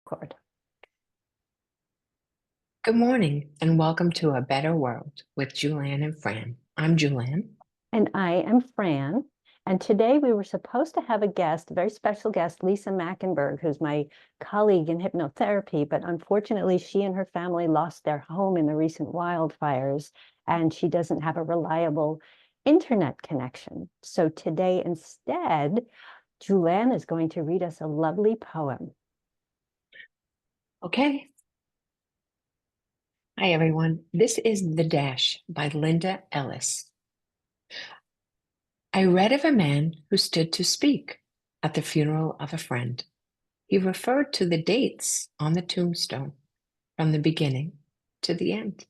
Record. Good morning and welcome to A Better World with Julann and Fran. I'm Julann. And I am Fran. And today we were supposed to have a guest, a very special guest, Lisa Mackenberg, who's my colleague in hypnotherapy. But unfortunately, she and her family lost their home in the recent wildfires, and she doesn't have a reliable internet connection. So today, instead, Julann is going to read us a lovely poem. Okay. Hi, everyone. This is The Dash by Linda Ellis. I read of a man who stood to speak at the funeral of a friend. He referred to the dates on the tombstone from the beginning to the end.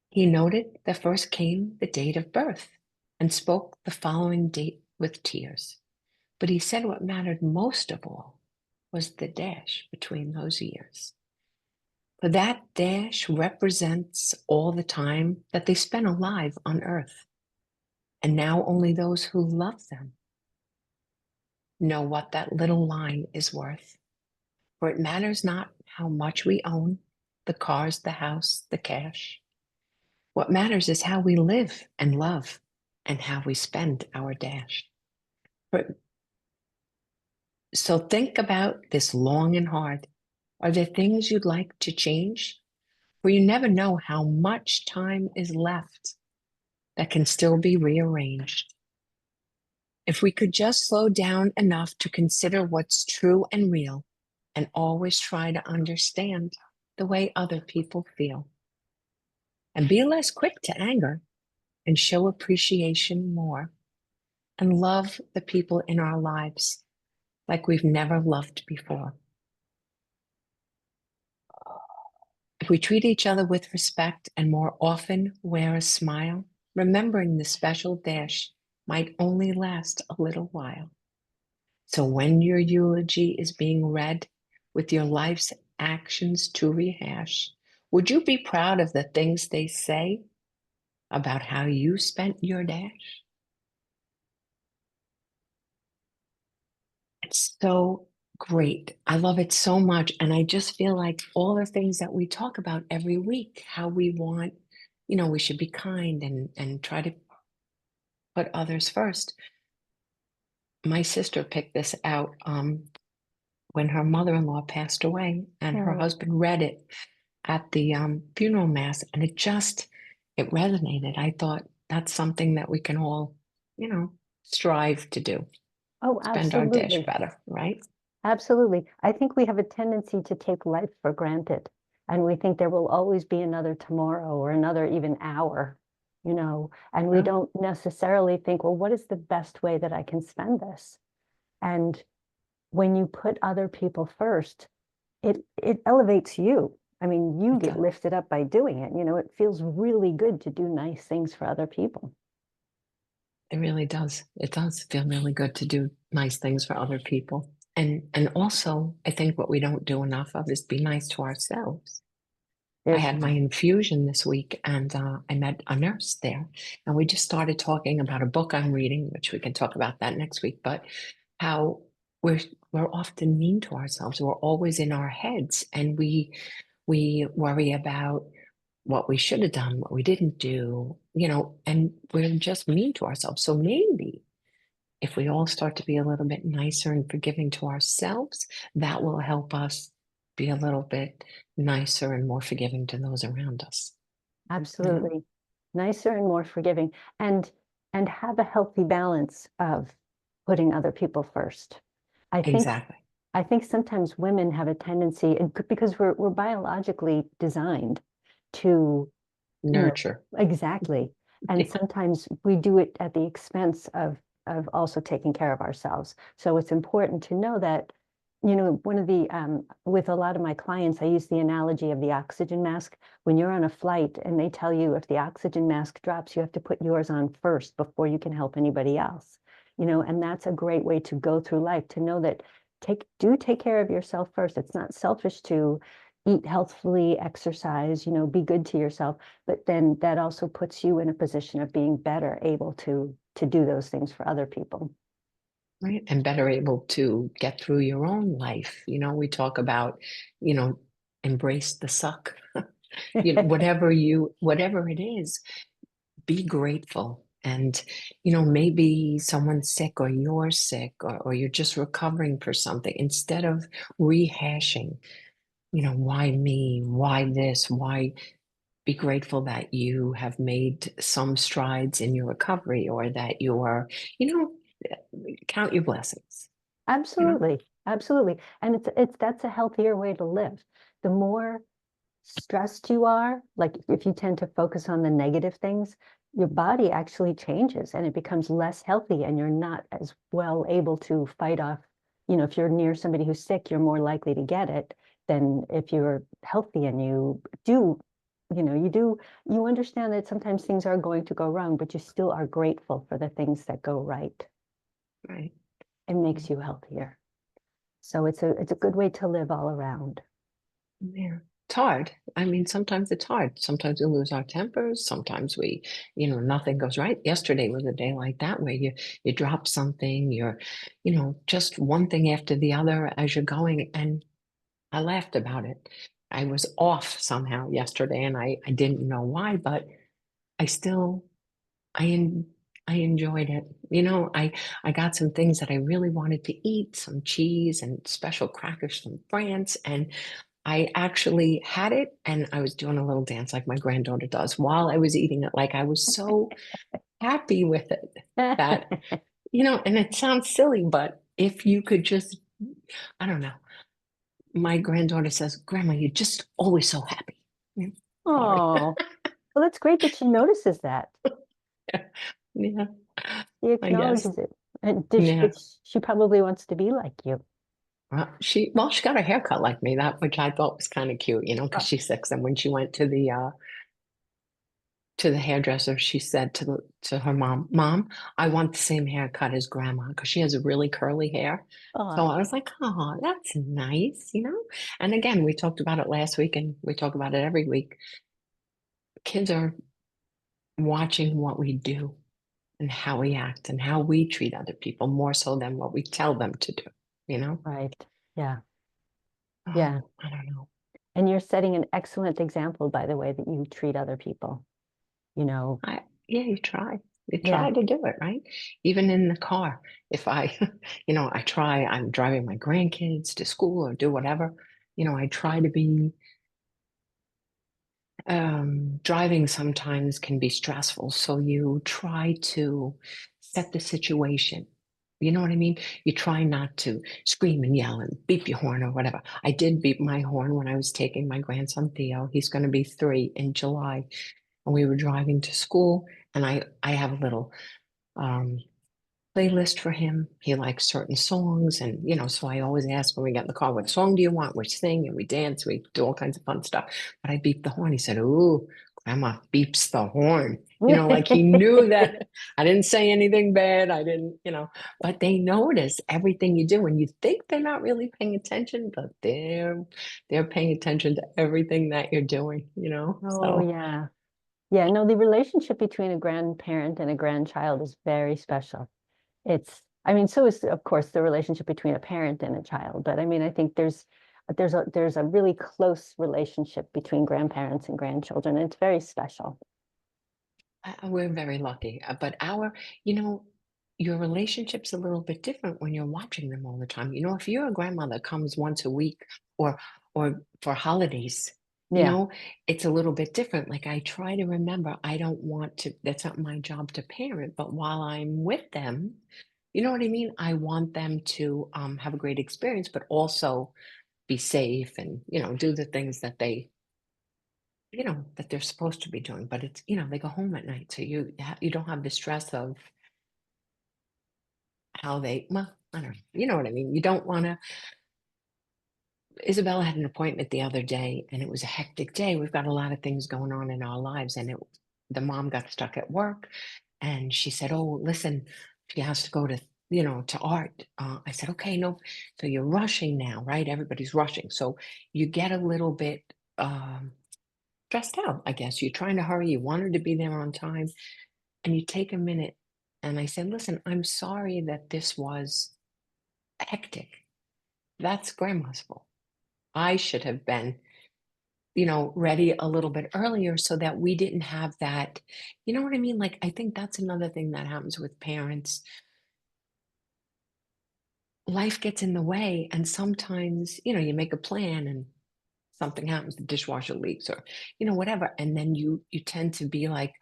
He noted that first came the date of birth and spoke the following date with tears. But he said what mattered most of all was the dash between those years. For that dash represents all the time that they spent alive on earth. And now only those who love them know what that little line is worth. For it matters not how much we own, the cars, the house, the cash. What matters is how we live and love and how we spend our dash. So think about this long and hard. Are there things you'd like to change? For you never know how much time is left that can still be rearranged. If we could just slow down enough to consider what's true and real and always try to understand the way other people feel and be less quick to anger and show appreciation more and love the people in our lives like we've never loved before. If we treat each other with respect and more often wear a smile, remembering the special dash might only last a little while. So when your eulogy is being read with your life's actions to rehash, would you be proud of the things they say about how you spent your dash? It's so great. I love it so much. And I just feel like all the things that we talk about every week, how we want, we should be kind and try to put others first. My sister picked this out when her mother-in-law passed away, and her husband read it at the funeral mass, and it resonated. I thought that's something that we can all, strive to do. Oh, Spend our dash absolutely. better, right? Absolutely. I think we have a tendency to take life for granted, and we think there will always be another tomorrow or another even hour, and we Well, don't necessarily think, well, what is the best way that I can spend this? And when you put other people first, it elevates you. I mean, you it get does. lifted up by doing it. It feels really good to do nice things for other people. It really does. It does feel really good to do nice things for other people. And also, I think what we don't do enough of is be nice to ourselves. I There's had my infusion this week and I met a nurse there. And we just started talking about a book I'm reading, which we can talk about that next week, but how we're we're often mean to ourselves. We're always in our heads and we worry about what we should have done, what we didn't do, and we're just mean to ourselves. So maybe if we all start to be a little bit nicer and forgiving to ourselves, that will help us be a little bit nicer and more forgiving to those around us. You know? absolutely nicer and more forgiving, and have a healthy balance of putting other people first. I think Exactly. I think sometimes women have a tendency, and because we're biologically designed to, Nurture. exactly. And Yeah. sometimes we do it at the expense of also taking care of ourselves. So it's important to know that, one of the with a lot of my clients, I use the analogy of the oxygen mask. When you're on a flight and they tell you if the oxygen mask drops, you have to put yours on first before you can help anybody else. And that's a great way to go through life, to know that take care of yourself first. It's not selfish to eat healthfully, exercise, be good to yourself, but then that also puts you in a position of being better able to do those things for other people. right? And better able to get through your own life. We talk about, you know, embrace the suck. Whatever it is, be grateful. And, maybe someone's sick or you're sick or you're just recovering for something. Instead of rehashing, why me? Why this? Why be grateful that you have made some strides in your recovery or that you are, you know, count your blessings, you know? Absolutely, absolutely. And it's that's a healthier way to live. The more stressed you are, like if you tend to focus on the negative things, your body actually changes and it becomes less healthy and you're not as well able to fight off, if you're near somebody who's sick, you're more likely to get it than if you're healthy and you understand that sometimes things are going to go wrong, but you still are grateful for the things that go right. Right. It makes you healthier. So it's a good way to live all around. Yeah. It's hard. I mean, sometimes it's hard. Sometimes we lose our tempers. Sometimes nothing goes right. Yesterday was a day like that where you drop something, just one thing after the other as you're going. And I laughed about it. I was off somehow yesterday and I didn't know why, but I still, I, en- I enjoyed it. I got some things that I really wanted to eat, some cheese and special crackers from France. And I actually had it and I was doing a little dance like my granddaughter does while I was eating it. Like I was so happy with it that, and it sounds silly, but if you could just, I don't know. My granddaughter says, Grandma, you're just always so happy. Yeah, sorry. Oh, well, that's great that she notices that. Yeah, She I guess. acknowledges it. And Yeah. she probably wants to be like you. She got her hair cut like me, that which I thought was kind of cute, because Oh, she's 6. And when she went to the hairdresser, she said to her mom, I want the same haircut as grandma because she has a really curly hair. So oh, I was like, oh, that's nice. And again, we talked about it last week and we talk about it every week. Kids are watching what we do and how we act and how we treat other people more so than what we tell them to do. right. Yeah. Oh, Yeah. I don't know. And you're setting an excellent example by the way that you treat other people. You know, Yeah, you try. You yeah. try to do it, right? Even in the car. If I, I'm driving my grandkids to school or do whatever, I try to be, driving sometimes can be stressful. So you try to set the situation. You know what I mean? You try not to scream and yell and beep your horn or whatever. I did beep my horn when I was taking my grandson Theo. He's going to be 3 in July. And we were driving to school, and I have a little um, playlist for him. He likes certain songs, and so I always ask when we get in the car, "What song do you want?" We sing and we dance, we do all kinds of fun stuff. But I beeped the horn. He said, "Ooh, Grandma beeps the horn." Like he knew that I didn't say anything bad. I didn't. But they notice everything you do, and you think they're not really paying attention, but they're paying attention to everything that you're doing. Oh, So. yeah. Yeah, no, the relationship between a grandparent and a grandchild is very special. I mean, so is, of course, the relationship between a parent and a child. But I mean, I think there's a really close relationship between grandparents and grandchildren. And it's very special. We're very lucky, but your relationship's a little bit different when you're watching them all the time. If you're a grandmother that comes once a week or for holidays, you Yeah, know, it's a little bit different. Like I try to remember, I don't want to, that's not my job to parent, but while I'm with them, you know what I mean? I want them to have a great experience, but also be safe and, do the things that they're supposed to be doing, but it's, they go home at night. So you don't have the stress of how well, I don't know. You know what I mean? You don't want to. Isabella had an appointment the other day and it was a hectic day. We've got a lot of things going on in our lives and the mom got stuck at work and she said, "Oh, listen, she has to go to art." I said, "Okay, no." So you're rushing now, right? Everybody's rushing. So you get a little bit, stressed out, I guess. You're trying to hurry. You want her to be there on time. And you take a minute and I said, "Listen, I'm sorry that this was hectic. That's grandma's fault. I should have been, you know, ready a little bit earlier so that we didn't have that. You know what I mean? Like, I think that's another thing that happens with parents. Life gets in the way, and sometimes, you know, you make a plan and something happens, the dishwasher leaks or, you know, whatever. And then you tend to be like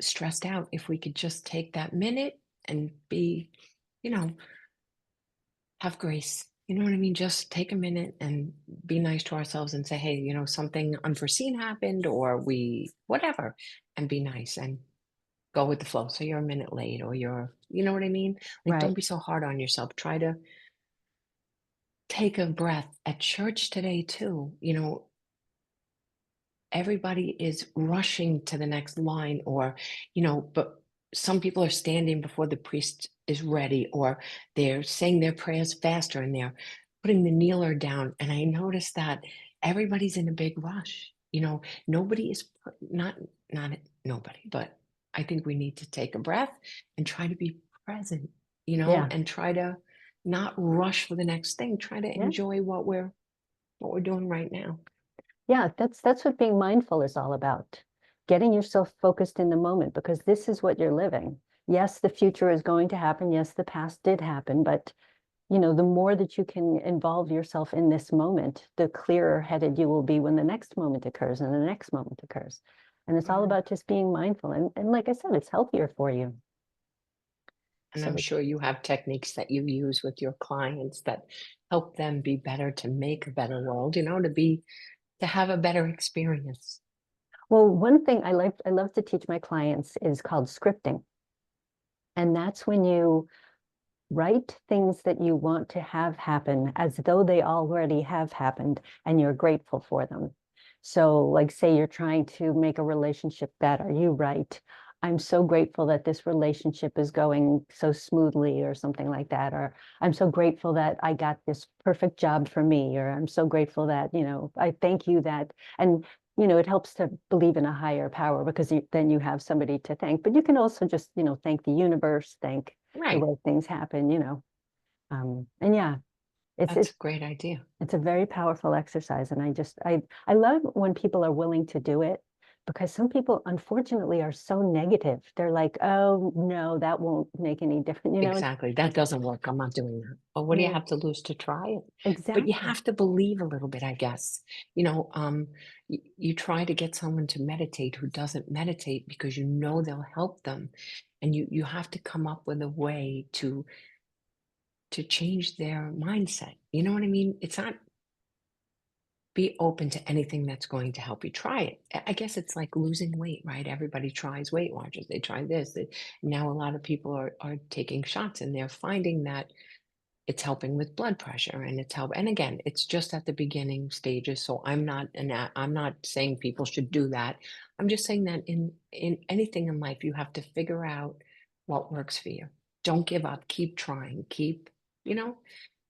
stressed out. If we could just take that minute and be, you know, have grace. You know what I mean? Just take a minute and be nice to ourselves and say, hey, you know, something unforeseen happened or we, whatever, and be nice and go with the flow. So you're a minute late or you're, you know what I mean? Like, don't Right. be so hard on yourself. Try to take a breath at church today, too. You know, everybody is rushing to the next line or, you know, but some people are standing before the priest is ready or they're saying their prayers faster and they're putting the kneeler down. And I noticed that everybody's in a big rush. You know, nobody is not nobody, but I think we need to take a breath and try to be present, you know, Yeah. and try to not rush for the next thing. Try to Yeah. enjoy what we're doing right now. Yeah, that's what being mindful is all about. Getting yourself focused in the moment because this is what you're living. Yes, the future is going to happen. Yes, the past did happen, but you know, the more that you can involve yourself in this moment, the clearer headed you will be when the next moment occurs and the next moment occurs. And it's all Mhm. about just being mindful. And like I said, it's healthier for you. And So I'm it's, sure you have techniques that you use with your clients that help them be better to make a better world, you know, to have a better experience. well, one thing I love to teach my clients is called scripting. And that's when you write things that you want to have happen as though they already have happened and you're grateful for them. So, like, say you're trying to make a relationship better, you write, I'm so grateful that this relationship is going so smoothly, or something like that. Or I'm so grateful that I got this perfect job for me, or I'm so grateful that, you know, I thank you that. And, you know, it helps to believe in a higher power because then you have somebody to thank. But you can also just, you know, thank the universe, thank the Right. way things happen, you know. And yeah, it's That's it's a great idea. it's a very powerful exercise, and I love when people are willing to do it because some people, unfortunately, are so negative. They're like, "Oh no, that won't make any difference," you know. Exactly. That doesn't work. I'm not doing that. But what do you Yeah, have to lose to try it? But you exactly. have to believe a little bit, I guess. You know, you try to get someone to meditate who doesn't meditate because you know they'll help them. And you have to come up with a way to change their mindset. You know what I mean? It's not be open to anything that's going to help you. Try it. I guess it's like losing weight, right? Everybody tries Weight Watchers. They try this. Now a lot of people are taking shots and they're finding that it's helping with blood pressure and it's help. And again, it's just at the beginning stages. So I'm not saying people should do that. I'm just saying that in anything in life, you have to figure out what works for you. Don't give up. Keep trying. Keep, you know,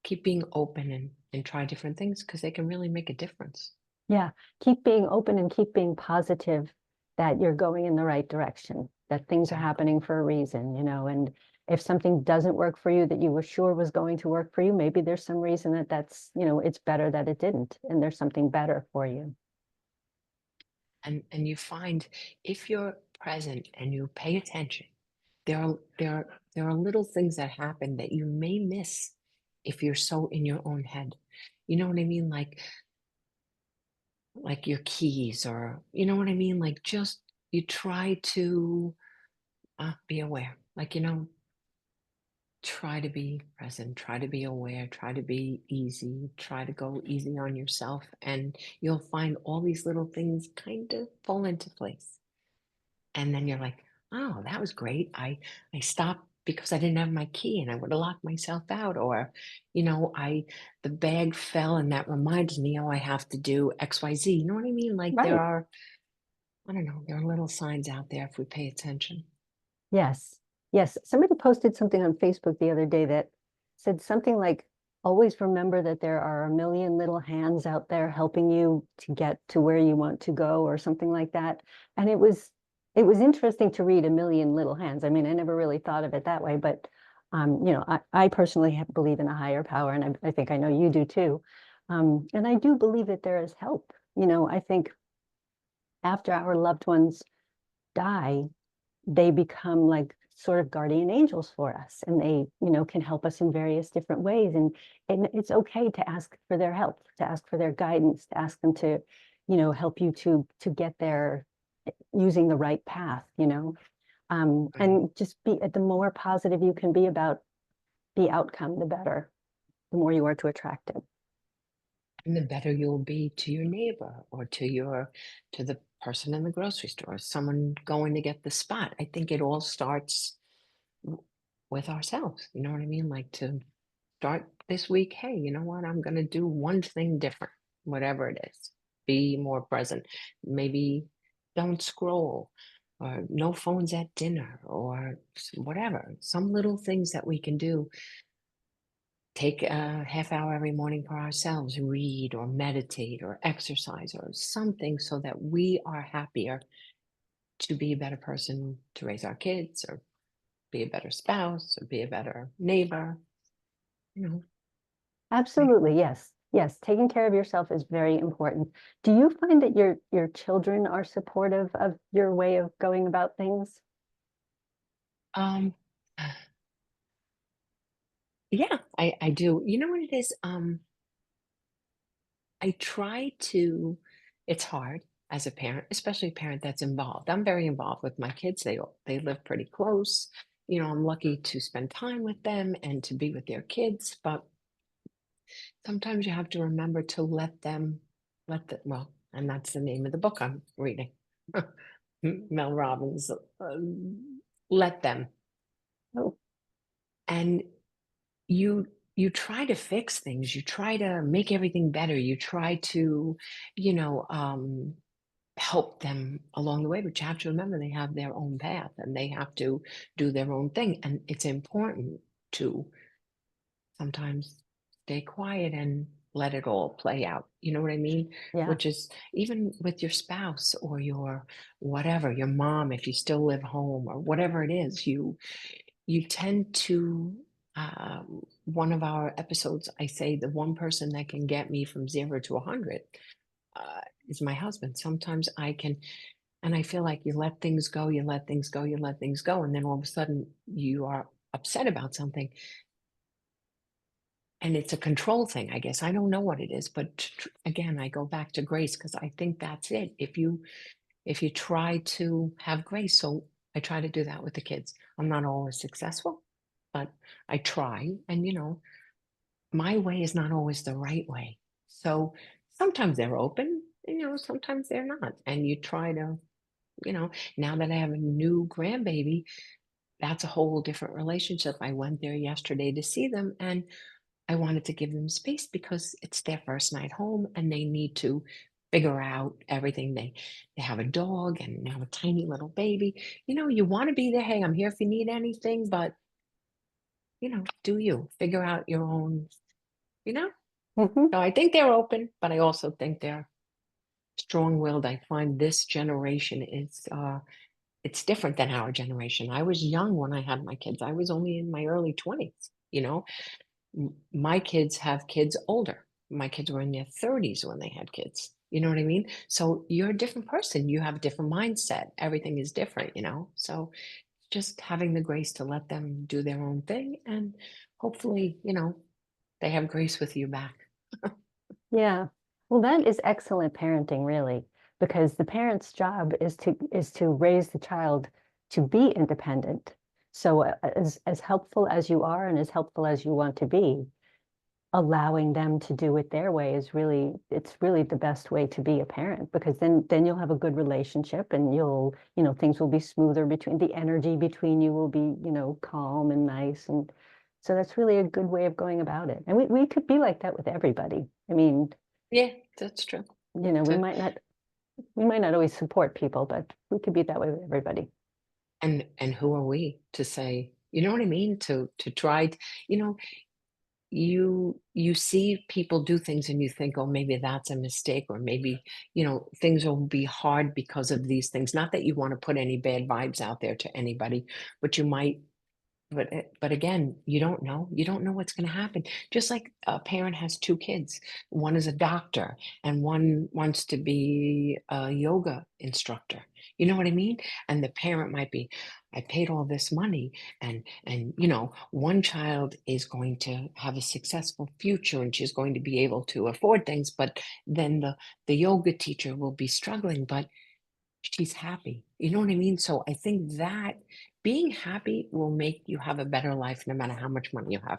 keep being open and try different things because they can really make a difference. Yeah, keep being open and keep being positive that you're going in the right direction, that things are Exactly. happening for a reason, you know. And if something doesn't work for you that you were sure was going to work for you, maybe there's some reason that that's, you know, it's better that it didn't, and there's something better for you. And you find if you're present and you pay attention, there are little things that happen that you may miss if you're so in your own head. You know what I mean? Like your keys or you know what I mean? Like just you try to be aware. Like, you know, try to be present, try to be aware, try to be easy, try to go easy on yourself, and you'll find all these little things kind of fall into place. And then you're like, "Oh, that was great. I stopped because I didn't have my key and I would have locked myself out." Or, you know, I the bag fell and that reminds me, "Oh, I have to do XYZ." You know what I mean? Like there Right. are, I don't know, there are little signs out there if we pay attention. Yes. Yes. Somebody posted something on Facebook the other day that said something like, always remember that there are a million little hands out there helping you to get to where you want to go, or something like that. And it was interesting to read a million little hands. I mean, I never really thought of it that way, but I personally believe in a higher power, and I think I know you do too. And I do believe that there is help. I think after our loved ones die, they become like sort of guardian angels for us, and they can help us in various different ways, and it's okay to ask for their help, to ask for their guidance, to ask them to help you to get there using the right path. Right. And just be the more positive you can be about the outcome, the better, the more you are to attract it. And the better you'll be to your neighbor or to the person in the grocery store, someone going to get the spot. I think it all starts w- with ourselves. You know what I mean? Like to start this week, hey, you know what? I'm going to do one thing different, whatever it is. Be more present. Maybe don't scroll, or no phones at dinner, or whatever. Some little things that we can do. Take a half hour every morning for ourselves, read or meditate or exercise or something so that we are happier to be a better person to raise our kids or be a better spouse or be a better neighbor, you know. Right. Absolutely, yes. Yes, taking care of yourself is very important. Do you find that your children are supportive of your way of going about things? Um, yeah, I do. You know what it is? I try to, it's hard as a parent, especially a parent that's involved. I'm very involved with my kids. They live pretty close. I'm lucky to spend time with them and to be with their kids, but sometimes you have to remember to well, and that's the name of the book I'm reading. Mel Robbins, let them. Oh, And you try to fix things, you try to make everything better, you try to, you know, um, help them along the way, but you have to remember they have their own path and they have to do their own thing. And it's important to sometimes stay quiet and let it all play out. You know what I mean? yeah. Which is even with your spouse or your whatever, your mom, if you still live home or whatever it is, you tend to one of our episodes, I say the one person that can get me from 0 to 100 is my husband. Sometimes I can, and I feel like you let things go, you let things go, you let things go, and then all of a sudden you are upset about something, and it's a control thing, I guess. I don't know what it is, but again, I go back to grace because I think that's it. If you try to have grace, so I try to do that with the kids. I'm not always successful, but I try, and my way is not always the right way. So sometimes they're open, and sometimes they're not. And you try to, you know, now that I have a new grandbaby, that's a whole different relationship. I went there yesterday to see them, and I wanted to give them space because it's their first night home and they need to figure out everything. They have a dog and now a tiny little baby. You want to be there. Hey, I'm here if you need anything, but do you figure out your own, you know? Hmm. So I think they're open, but I also think they're strong-willed. I find this generation is it's different than our generation. I was young when I had my kids. I was only in my early 20s, my kids have kids older. My kids were in their 30s when they had kids. You know what I mean? So you're a different person. You have a different mindset. Everything is different. So just having the grace to let them do their own thing and hopefully, they have grace with you back. Yeah. Well, that is excellent parenting, really, because the parent's job is to raise the child to be independent. So as helpful as you are and as helpful as you want to be, allowing them to do it their way it's really the best way to be a parent, because then you'll have a good relationship, and things will be smoother, between the energy between you will be calm and nice, and so that's really a good way of going about it. And we could be like that with everybody. I mean, Yeah, that's true. we To, might not always support people, but we could be that way with everybody. and who are we to say, you know what I mean? To try, you know, you see people do things and you think, oh, maybe that's a mistake, or maybe things will be hard because of these things. Not that you want to put any bad vibes out there to anybody, but you might But again, you don't know. You don't know what's going to happen. Just like a parent has two kids, one is a doctor and one wants to be a yoga instructor. You know what I mean? And the parent might be, I paid all this money, and one child is going to have a successful future and she's going to be able to afford things, but then the yoga teacher will be struggling, but she's happy. You know what I mean? So I think that being happy will make you have a better life no matter how much money you have,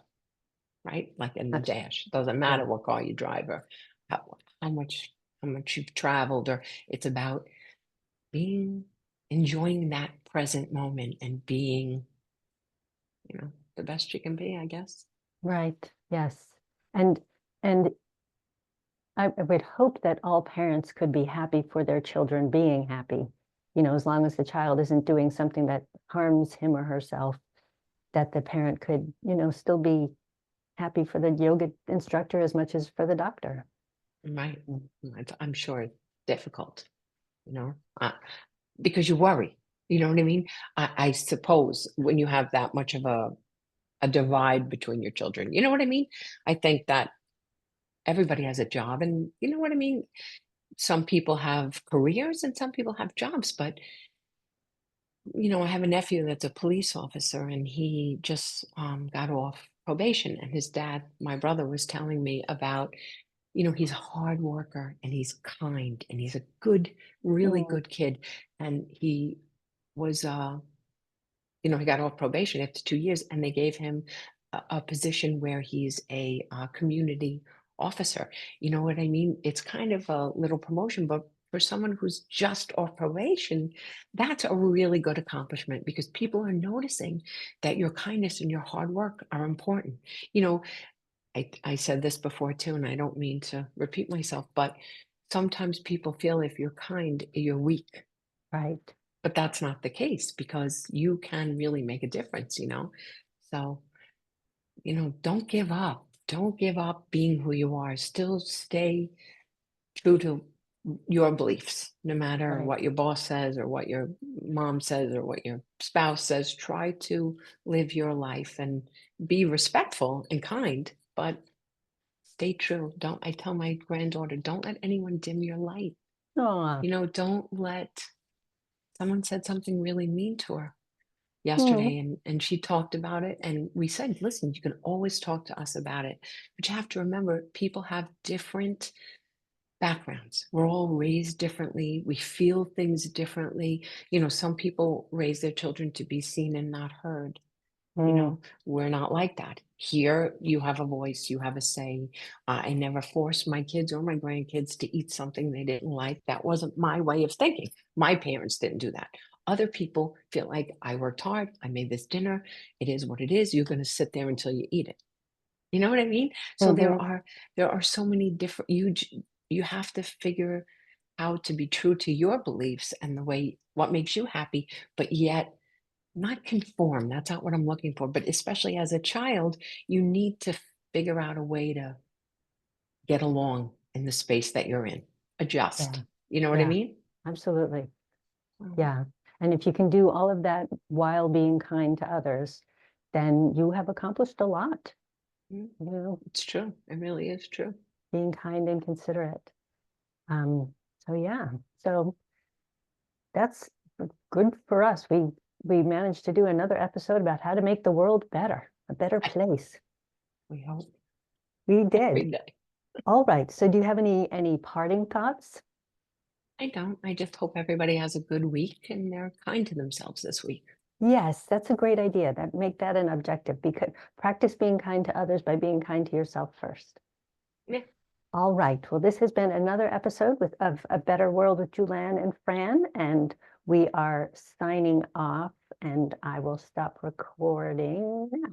right? Like in the Abs- dash. Doesn't Yeah, matter what car you drive or how much you've traveled, or it's about being enjoying that present moment and being, the best you can be, I guess. right. Yes. And and I would hope that all parents could be happy for their children being happy, as long as the child isn't doing something that harms him or herself, that the parent could, still be happy for the yoga instructor as much as for the doctor. Right. I'm sure it's difficult, you know, uh, because you worry. You know what I mean? I suppose when you have that much of a divide between your children. You know what I mean? I think that everybody has a job, and you know what I mean? Some people have careers and some people have jobs, but I have a nephew that's a police officer and he just got off probation, and his dad, my brother, was telling me about, he's a hard worker and he's kind and he's a good, really Mm, good kid. And he was he got off probation after 2 years, and they gave him a position where he's a community officer. You know what I mean? It's kind of a little promotion, but for someone who's just off probation, that's a really good accomplishment because people are noticing that your kindness and your hard work are important. You know, I said this before too, and I don't mean to repeat myself, but sometimes people feel if you're kind, you're weak, right. but that's not the case because you can really make a difference, So, don't give up. Don't give up being who you are. Still stay true to your beliefs, no matter Right. what your boss says or what your mom says or what your spouse says. Try to live your life and be respectful and kind, but stay true. I tell my granddaughter, don't let anyone dim your light. Oh, Don't let someone said something really mean to her mm, yesterday, and she talked about it, and we said, listen, you can always talk to us about it, but you have to remember people have different backgrounds. We're all raised differently. We feel things differently. Some people raise their children to be seen and not heard. mm, We're not like that. Here, you have a voice, you have a say. I never forced my kids or my grandkids to eat something they didn't like. That wasn't my way of thinking. My parents didn't do that. Other people feel like I worked hard, I made this dinner, it is what it is. You're going to sit there until you eat it. You know what I mean? So hmm there are so many different you have to figure out to be true to your beliefs and the way what makes you happy, but yet not conform. That's not what I'm looking for. But especially as a child, you need to figure out a way to get along in the space that you're in, yeah, adjust. You know what I yeah, mean? absolutely. Mm, Yeah. And if you can do all of that while being kind to others, then you have accomplished a lot, mm, you know, it's true. It really is true. being kind and considerate. Um, so yeah, so that's good for us. We managed to do another episode about how to make the world better, a better place. We hope We did. every day. All right. So do you have any parting thoughts? I don't. I just hope everybody has a good week and they're kind to themselves this week. Yes, that's a great idea. That make that an objective because practice being kind to others by being kind to yourself first. Yeah. All right. Well, this has been another episode of A Better World with Julann and Fran, and we are signing off, and I will stop recording now.